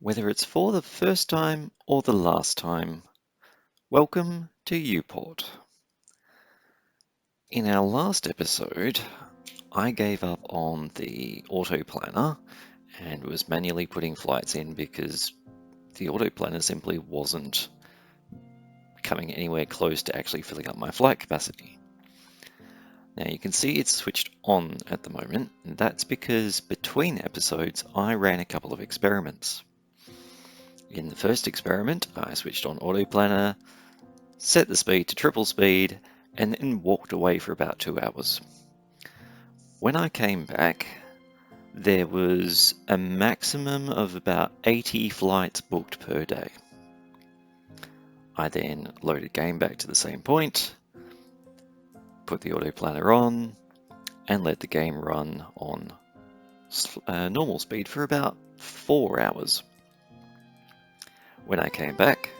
Whether it's for the first time or the last time, welcome to YouPort. In our last episode, I gave up on the auto planner and was manually putting flights in because the auto planner simply wasn't coming anywhere close to actually filling up my flight capacity. Now you can see it's switched on at the moment, and that's because between episodes I ran a couple of experiments. In the first experiment, I switched on auto planner, set the speed to triple speed, and then walked away for about 2 hours. When I came back, there was a maximum of about 80 flights booked per day. I then loaded game back to the same point, put the auto planner on, and let the game run on normal speed for about 4 hours. When I came back,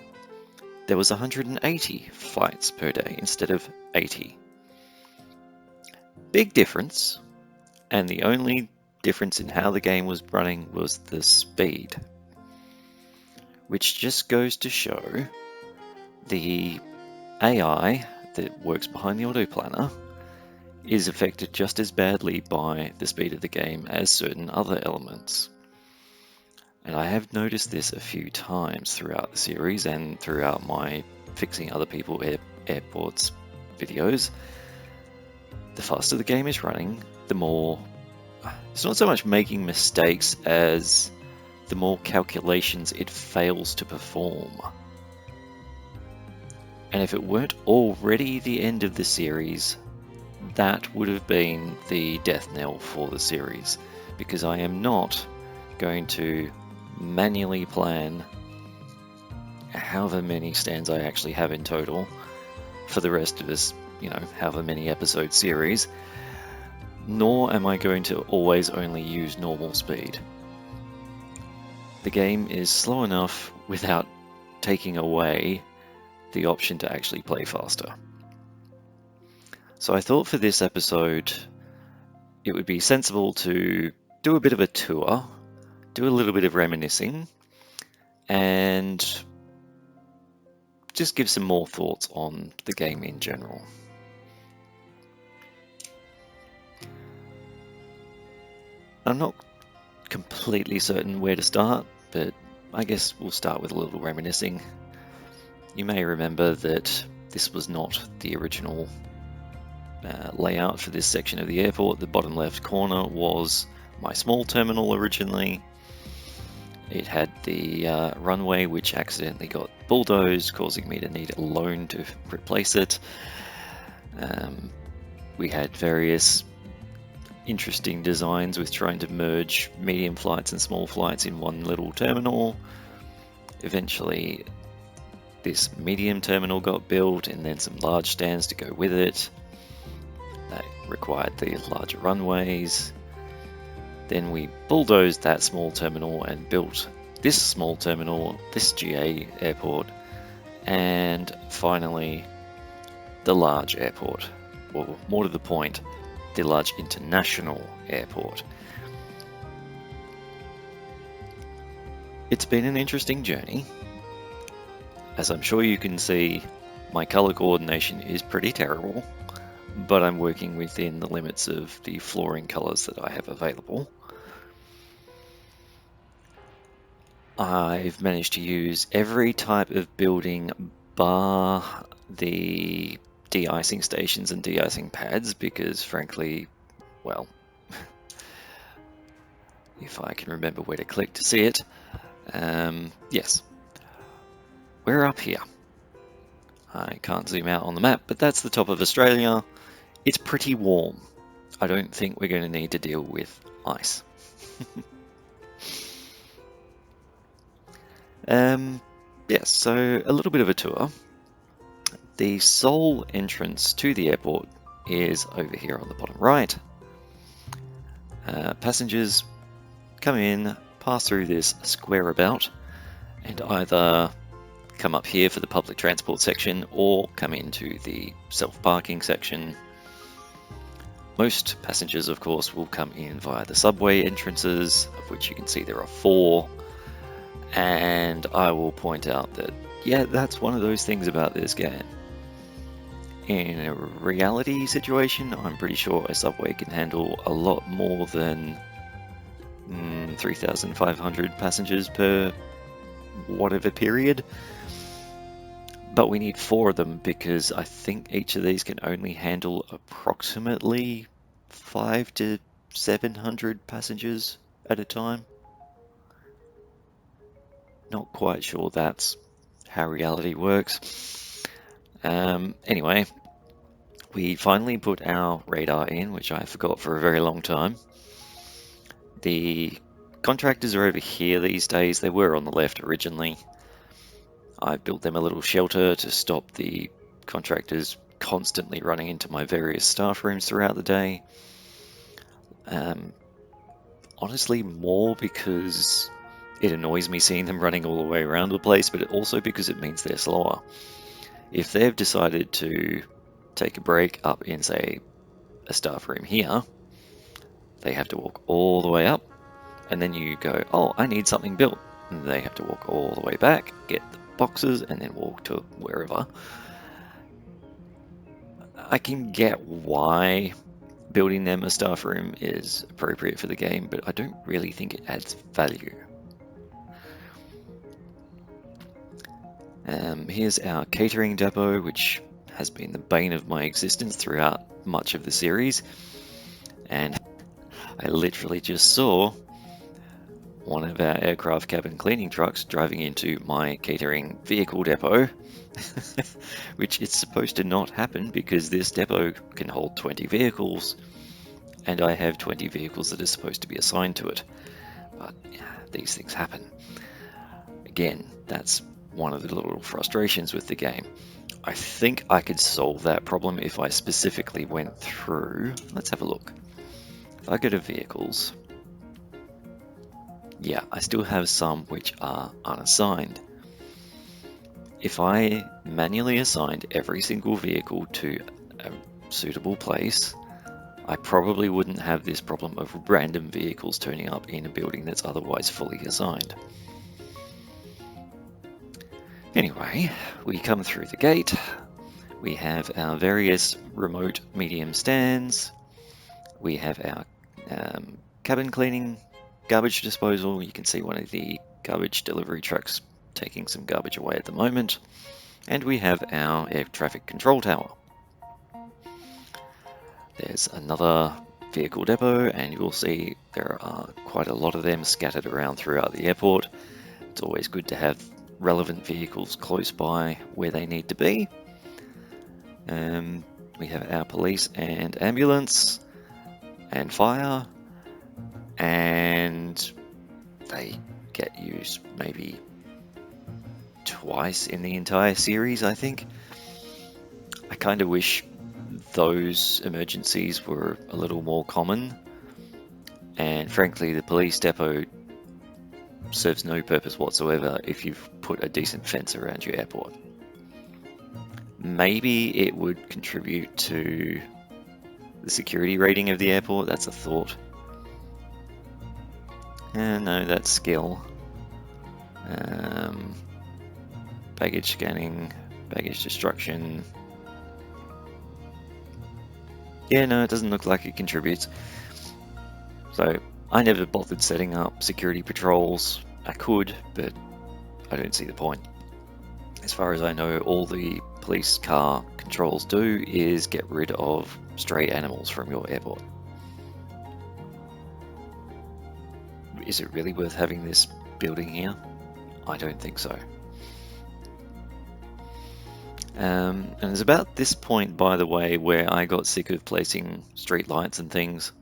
there was 180 flights per day instead of 80. Big difference, and the only difference in how the game was running was the speed, which just goes to show the AI that works behind the auto planner is affected just as badly by the speed of the game as certain other elements. And I have noticed this a few times throughout the series and throughout my fixing other people airports videos. The faster the game is running, the more, it's not so much making mistakes as the more calculations it fails to perform. And if it weren't already the end of the series, that would have been the death knell for the series, because I am not going to manually plan however many stands I actually have in total for the rest of this, however many episode series, nor am I going to always only use normal speed. The game is slow enough without taking away the option to actually play faster. So I thought for this episode it would be sensible to do a bit of a tour, do a little bit of reminiscing, and just give some more thoughts on the game in general. I'm not completely certain where to start, but I guess we'll start with a little reminiscing. You may remember that this was not the original layout for this section of the airport. The bottom left corner was my small terminal originally. It had the runway, which accidentally got bulldozed, causing me to need a loan to replace it. We had various interesting designs with trying to merge medium flights and small flights in one little terminal. Eventually, this medium terminal got built, and then some large stands to go with it. That required the larger runways. Then we bulldozed that small terminal and built this small terminal, this GA airport, and finally the large airport, or more to the point, the large international airport. It's been an interesting journey. As I'm sure you can see, my color coordination is pretty terrible, but I'm working within the limits of the flooring colors that I have available. I've managed to use every type of building bar the de-icing stations and de-icing pads because, frankly, well, if I can remember where to click to see it, yes, we're up here. I can't zoom out on the map, but that's the top of Australia. It's pretty warm. I don't think we're going to need to deal with ice. Yes, so a little bit of a tour. The sole entrance to the airport is over here on the bottom right. Passengers come in, pass through this square about, and either come up here for the public transport section or come into the self-parking section. Most passengers, of course, will come in via the subway entrances, of which you can see there are 4. And I will point out that, yeah, that's one of those things about this game. In a reality situation, I'm pretty sure a subway can handle a lot more than 3,500 passengers per whatever period. But we need 4 of them because I think each of these can only handle approximately 5 to 700 passengers at a time. Not quite sure that's how reality works. Anyway, we finally put our radar in, which I forgot for a very long time. The contractors are over here these days. They were on the left originally. I built them a little shelter to stop the contractors constantly running into my various staff rooms throughout the day. Honestly, more because it annoys me seeing them running all the way around the place, but also because it means they're slower. If they've decided to take a break up in, say, a staff room here, they have to walk all the way up, and then you go, oh, I need something built. And they have to walk all the way back, get the boxes, and then walk to wherever. I can get why building them a staff room is appropriate for the game, but I don't really think it adds value. Here's our catering depot, which has been the bane of my existence throughout much of the series. And I literally just saw one of our aircraft cabin cleaning trucks driving into my catering vehicle depot, which it's supposed to not happen because this depot can hold 20 vehicles, and I have 20 vehicles that are supposed to be assigned to it. But yeah, these things happen. Again, that's one of the little frustrations with the game. I think I could solve that problem if I specifically went through. Let's have a look. If I go to vehicles, yeah, I still have some which are unassigned. If I manually assigned every single vehicle to a suitable place, I probably wouldn't have this problem of random vehicles turning up in a building that's otherwise fully assigned. Anyway, we come through the gate. We have our various remote medium stands. We have our cabin cleaning, garbage disposal. You can see one of the garbage delivery trucks taking some garbage away at the moment. And we have our air traffic control tower. There's another vehicle depot, and you'll see there are quite a lot of them scattered around throughout the airport. It's always good to have relevant vehicles close by where they need to be. We have our police and ambulance and fire, and they get used maybe twice in the entire series, I think. I kind of wish those emergencies were a little more common, and frankly the police depot serves no purpose whatsoever if you've put a decent fence around your airport. Maybe it would contribute to the security rating of the airport. That's a thought. No, that's skill. Baggage scanning, baggage destruction. Yeah, no, it doesn't look like it contributes. So I never bothered setting up security patrols. I could, but I don't see the point. As far as I know, all the police car controls do is get rid of stray animals from your airport. Is it really worth having this building here? I don't think so. And it's about this point, by the way, where I got sick of placing street lights and things.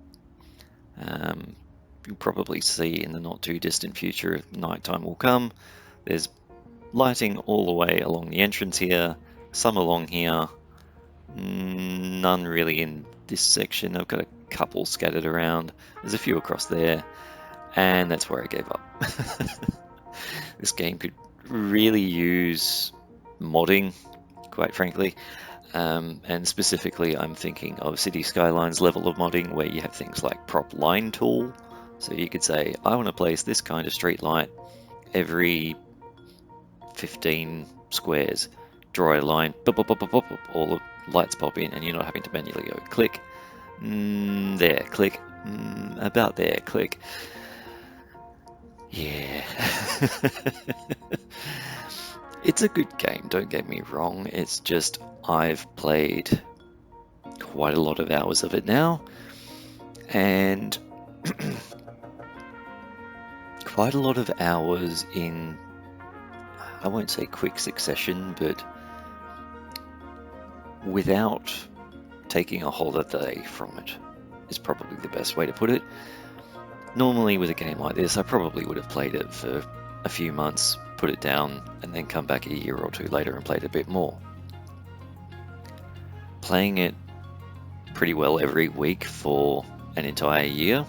You'll probably see in the not too distant future, nighttime will come. There's lighting all the way along the entrance here, some along here, none really in this section. I've got a couple scattered around. There's a few across there, and that's where I gave up. This game could really use modding, quite frankly. And specifically, I'm thinking of City Skylines level of modding, where you have things like prop line tool. So you could say, I want to place this kind of street light every 15 squares, draw a line, pop, pop, pop, pop, pop, all the lights pop in, and you're not having to manually go click, there, click, about there, click. Yeah. It's a good game, don't get me wrong. It's just I've played quite a lot of hours of it now, and quite a lot of hours in, I won't say quick succession, but without taking a holiday from it is probably the best way to put it. Normally with a game like this, I probably would have played it for a few months, put it down, and then come back a year or two later and played a bit more. Playing it pretty well every week for an entire year,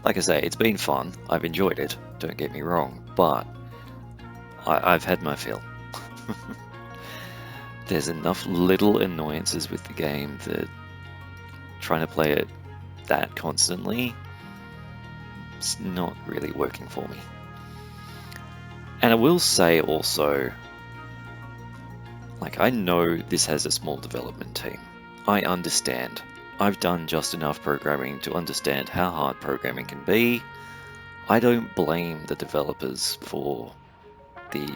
like I say, it's been fun. I've enjoyed it, don't get me wrong, but I've had my fill. There's enough little annoyances with the game that trying to play it that constantly, it's not really working for me. And I will say also, like, I know this has a small development team. I understand. I've done just enough programming to understand how hard programming can be. I don't blame the developers for the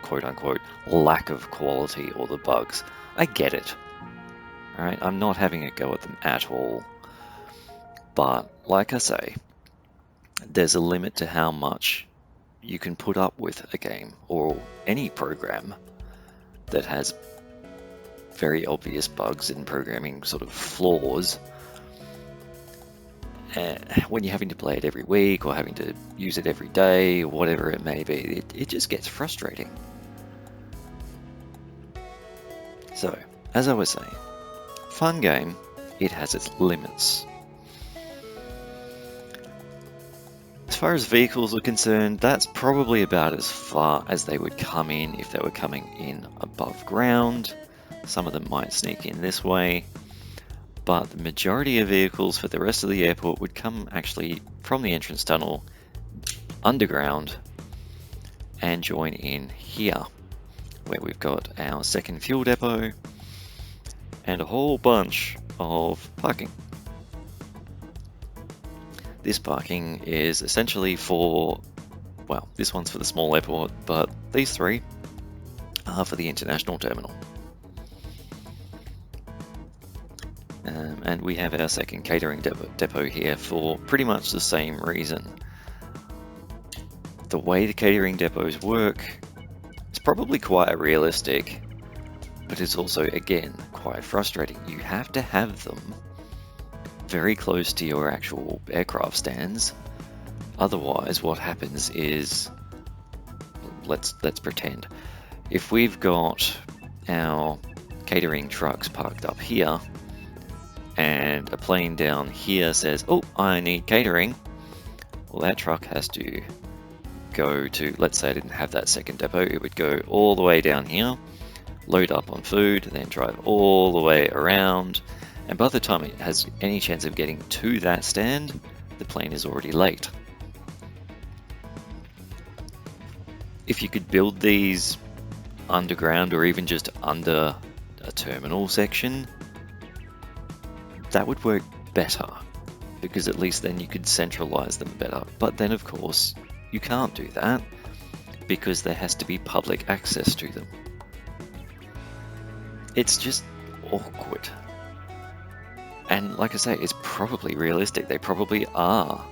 quote-unquote lack of quality or the bugs. I get it. Alright, I'm not having a go at them at all. But, like I say, there's a limit to how much you can put up with a game or any program that has very obvious bugs and programming sort of flaws. When you're having to play it every week or having to use it every day or whatever it may be, it just gets frustrating. So, as I was saying, fun game, it has its limits. As far as vehicles are concerned, that's probably about as far as they would come in if they were coming in above ground. Some of them might sneak in this way, but the majority of vehicles for the rest of the airport would come actually from the entrance tunnel underground and join in here, where we've got our second fuel depot and a whole bunch of parking. This parking is essentially for, well, this one's for the small airport, but these three are for the international terminal. And we have our second catering depot here for pretty much the same reason. The way the catering depots work is probably quite realistic, but it's also, again, quite frustrating. You have to have them very close to your actual aircraft stands. Otherwise, what happens is, let's pretend, if we've got our catering trucks parked up here, and a plane down here says, oh, I need catering, well, that truck has to go to, let's say I didn't have that second depot, it would go all the way down here, load up on food, then drive all the way around, and by the time it has any chance of getting to that stand, the plane is already late. If you could build these underground or even just under a terminal section, that would work better, because at least then you could centralize them better. But then of course you can't do that because there has to be public access to them. It's just awkward. And like I say, it's probably realistic. They probably are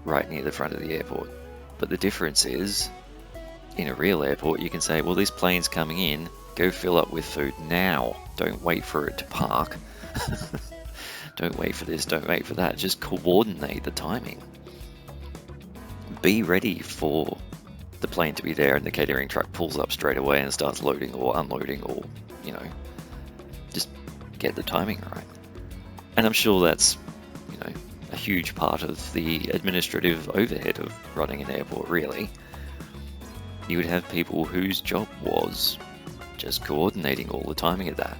right near the front of the airport. But the difference is, in a real airport, you can say, well, this plane's coming in, go fill up with food now. Don't wait for it to park. Don't wait for this, don't wait for that. Just coordinate the timing. Be ready for the plane to be there and the catering truck pulls up straight away and starts loading or unloading, or, you know, just get the timing right. And I'm sure that's, you know, a huge part of the administrative overhead of running an airport, really. You would have people whose job was just coordinating all the timing of that.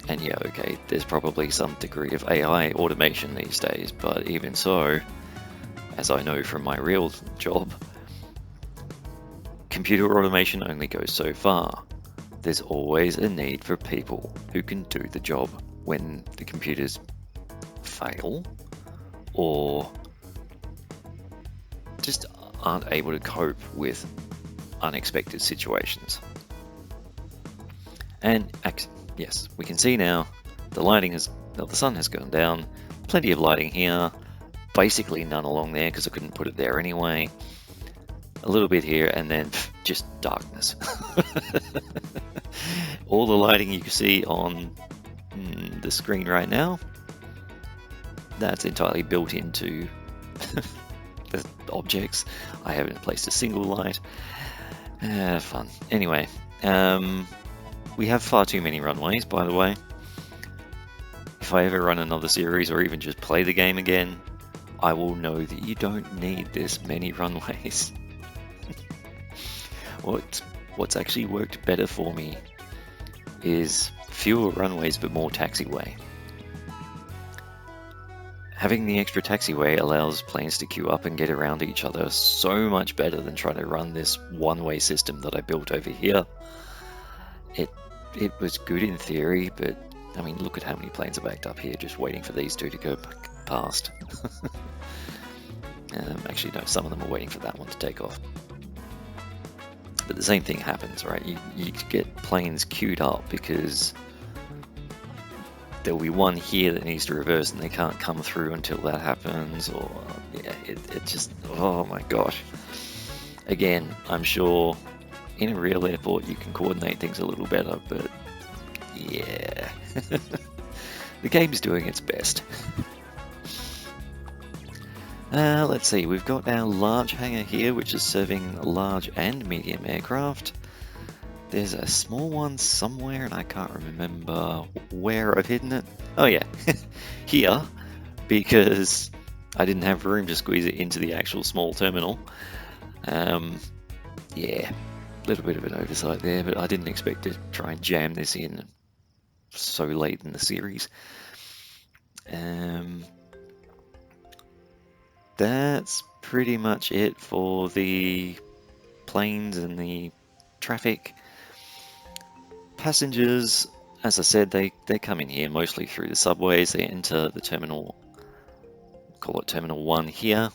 And yeah, okay, there's probably some degree of AI automation these days, but even so, as I know from my real job, computer automation only goes so far. There's always a need for people who can do the job when the computers fail or just aren't able to cope with unexpected situations. And yes, we can see now the sun has gone down, plenty of lighting here, basically none along there because I couldn't put it there anyway. A little bit here and then just darkness. All the lighting you can see on the screen right now, that's entirely built into the objects. I haven't placed a single light. Fun. Anyway, we have far too many runways, by the way. If I ever run another series or even just play the game again, I will know that you don't need this many runways. What's actually worked better for me is fewer runways but more taxiway. Having the extra taxiway allows planes to queue up and get around each other so much better than trying to run this one-way system that I built over here. It was good in theory, but I mean, look at how many planes are backed up here just waiting for these two to go past. Actually, no, some of them are waiting for that one to take off. But the same thing happens, right? You get planes queued up because there'll be one here that needs to reverse and they can't come through until that happens, or yeah, it just, oh my gosh. Again, I'm sure in a real airport you can coordinate things a little better, but yeah, the game's doing its best. Let's see, we've got our large hangar here, which is serving large and medium aircraft. There's a small one somewhere, and I can't remember where I've hidden it. Oh yeah, here, because I didn't have room to squeeze it into the actual small terminal. Yeah, a little bit of an oversight there, but I didn't expect to try and jam this in so late in the series. That's pretty much it for the planes and the traffic. Passengers, as I said, they come in here mostly through the subways. They enter the terminal, call it Terminal 1 here.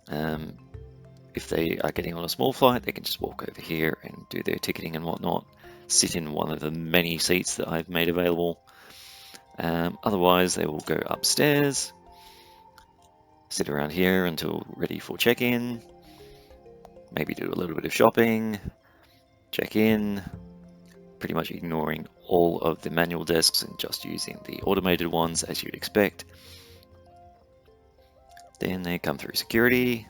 If they are getting on a small flight, they can just walk over here and do their ticketing and whatnot, sit in one of the many seats that I've made available. Otherwise, they will go upstairs, sit around here until ready for check-in, maybe do a little bit of shopping, check in, pretty much ignoring all of the manual desks and just using the automated ones as you'd expect. Then they come through security.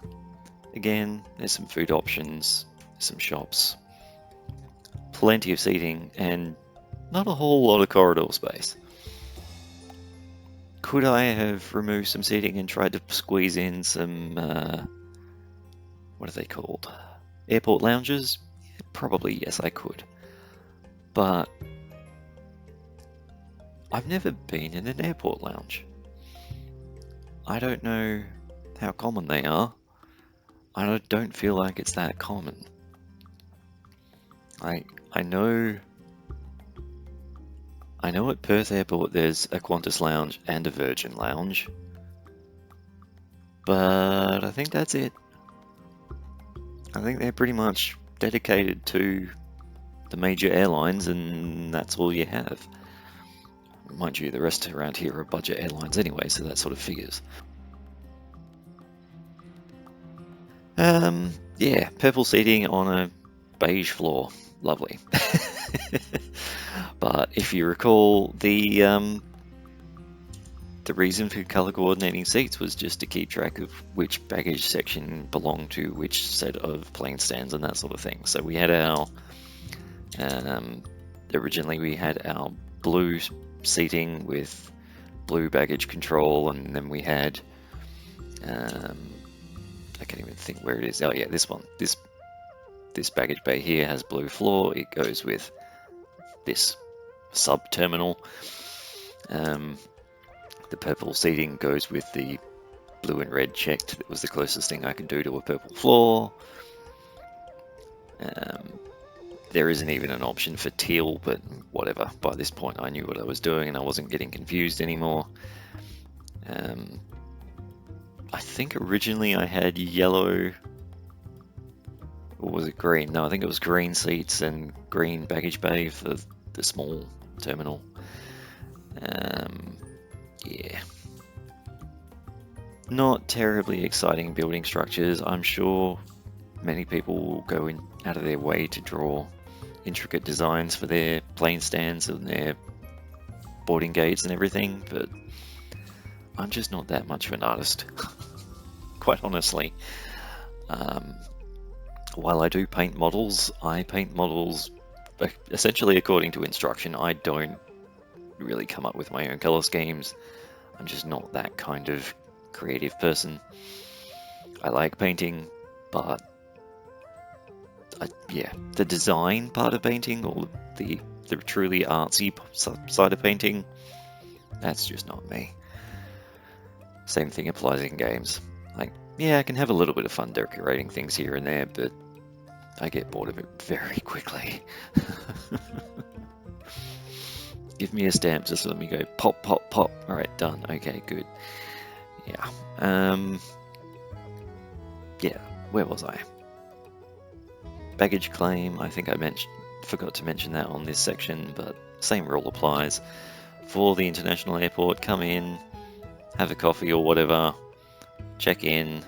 Again, there's some food options, some shops, plenty of seating, and not a whole lot of corridor space. Could I have removed some seating and tried to squeeze in some, what are they called? Airport lounges? Probably, yes, I could. But I've never been in an airport lounge. I don't know how common they are. I don't feel like it's that common. I know at Perth Airport there's a Qantas lounge and a Virgin lounge, but I think that's it. I think they're pretty much dedicated to the major airlines, and that's all you have. Mind you, the rest around here are budget airlines anyway, so that sort of figures. Yeah, purple seating on a beige floor. Lovely. But if you recall, the reason for color coordinating seats was just to keep track of which baggage section belonged to which set of plane stands and that sort of thing. So we had our, originally we had our blue seating with blue baggage control, and then we had, I can't even think where it is. Oh yeah, this one. This baggage bay here has blue floor. It goes with this sub-terminal. The purple seating goes with the blue and red checked. It was the closest thing I could do to a purple floor. There isn't even an option for teal, but whatever. By this point I knew what I was doing and I wasn't getting confused anymore. I think originally I had yellow, or was it green? No, I think it was green seats and green baggage bay for the small terminal. Yeah. Not terribly exciting building structures. I'm sure many people will go out of their way to draw intricate designs for their plane stands and their boarding gates and everything, but I'm just not that much of an artist, quite honestly. While I do paint models, I paint models essentially according to instruction. I don't really come up with my own color schemes. I'm just not that kind of creative person. I like painting, but yeah, the design part of painting, or the truly artsy side of painting, that's just not me. Same thing applies in games. Like, yeah, I can have a little bit of fun decorating things here and there, but I get bored of it very quickly. Give me a stamp, just let me go pop, pop, pop. Alright, done. Okay, good. Yeah. Yeah, where was I? Baggage claim, I think I forgot to mention that on this section, but same rule applies. For the international airport, come in, have a coffee or whatever, check in.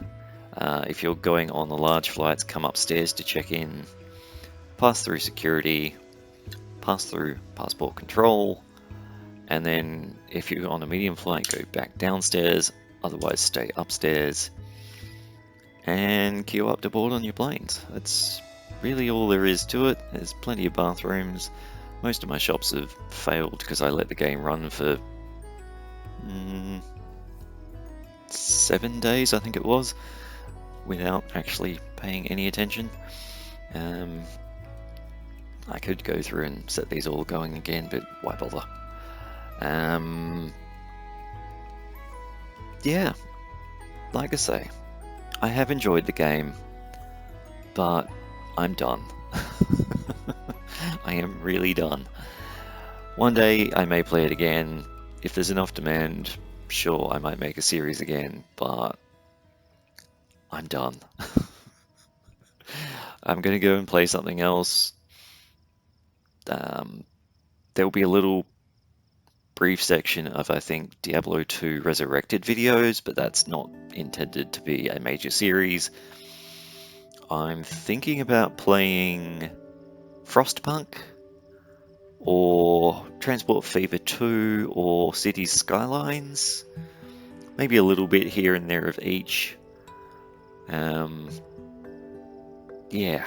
If you're going on the large flights, come upstairs to check in, pass through security, pass through passport control, and then if you're on a medium flight, go back downstairs, otherwise stay upstairs, and queue up to board on your planes. That's really all there is to it. There's plenty of bathrooms. Most of my shops have failed because I let the game run for 7 days, I think it was, without actually paying any attention. I could go through and set these all going again, but why bother? Yeah, like I say, I have enjoyed the game, but I'm done. I am really done. One day I may play it again. If there's enough demand, sure, I might make a series again, but I'm done. I'm going to go and play something else. There'll be a little brief section of, I think, Diablo 2 Resurrected videos, but that's not intended to be a major series. I'm thinking about playing Frostpunk, or Transport Fever 2, or Cities Skylines. Maybe a little bit here and there of each. Yeah,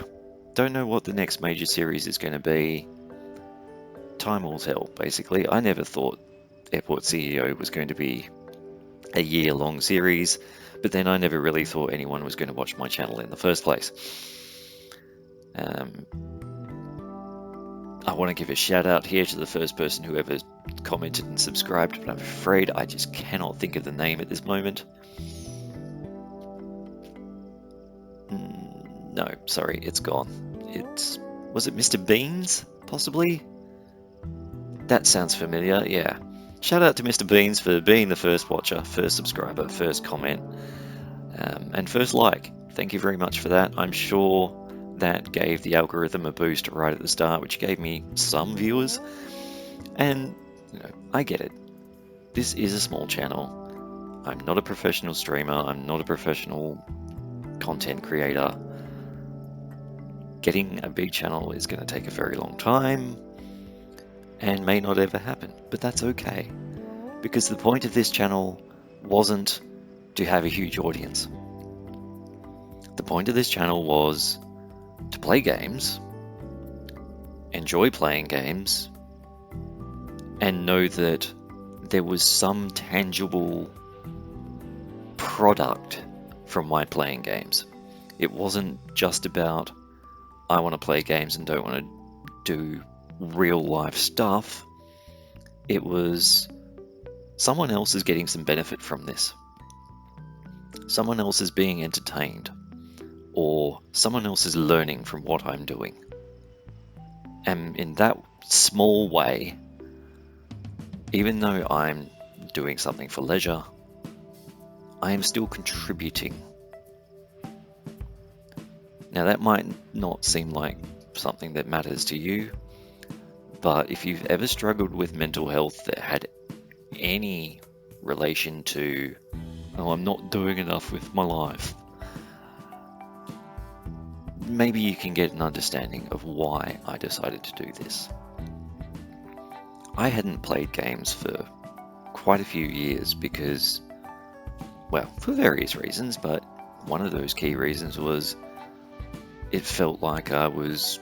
don't know what the next major series is going to be. Time will tell, basically. I never thought Airport CEO was going to be a year-long series, but then I never really thought anyone was going to watch my channel in the first place. I want to give a shout out here to the first person who ever commented and subscribed, but I'm afraid I just cannot think of the name at this moment. No, sorry, it's gone. Was it Mr. Beans, possibly? That sounds familiar, yeah. Shout out to Mr. Beans for being the first watcher, first subscriber, first comment, and first like. Thank you very much for that. I'm sure that gave the algorithm a boost right at the start, which gave me some viewers. And, I get it. This is a small channel. I'm not a professional streamer. I'm not a professional content creator. Getting a big channel is going to take a very long time and may not ever happen, but that's okay, because the point of this channel wasn't to have a huge audience. The point of this channel was to play games, enjoy playing games, and know that there was some tangible product from my playing games. It wasn't just about, I want to play games and don't want to do real life stuff. It was, someone else is getting some benefit from this. someone else is being entertained, or someone else is learning from what I'm doing. And in that small way, even though I'm doing something for leisure, I am still contributing. Now that might not seem like something that matters to you, but if you've ever struggled with mental health that had any relation to, oh, I'm not doing enough with my life, maybe you can get an understanding of why I decided to do this. I hadn't played games for quite a few years because, well, for various reasons, but one of those key reasons was it felt like I was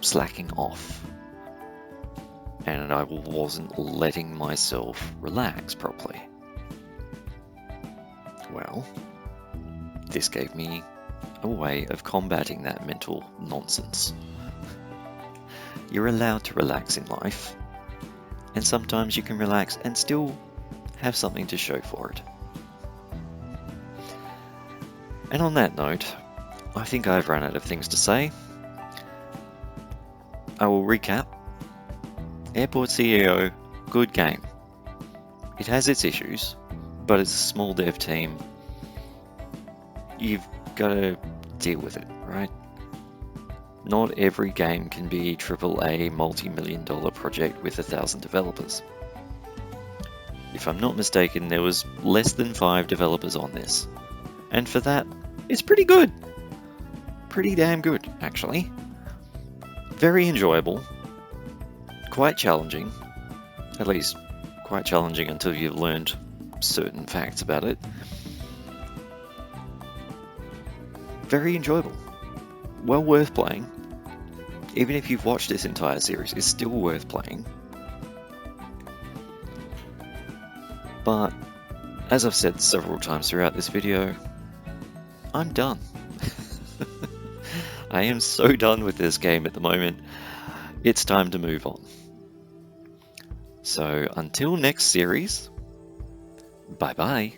slacking off and I wasn't letting myself relax properly. Well, this gave me a way of combating that mental nonsense. You're allowed to relax in life, and sometimes you can relax and still have something to show for it. And on that note, I think I've run out of things to say. I will recap. Airport CEO, good game. It has its issues, but it's a small dev team. You've got to deal with it, right? Not every game can be AAA multi-million-dollar project with 1,000 developers. If I'm not mistaken, there was less than 5 developers on this. And for that, it's pretty good. Pretty damn good, actually. Very enjoyable. Quite challenging. At least, quite challenging until you've learned certain facts about it. Very enjoyable. Well worth playing. Even if you've watched this entire series, it's still worth playing. But, as I've said several times throughout this video, I'm done. I am so done with this game at the moment. It's time to move on. So, until next series, bye-bye.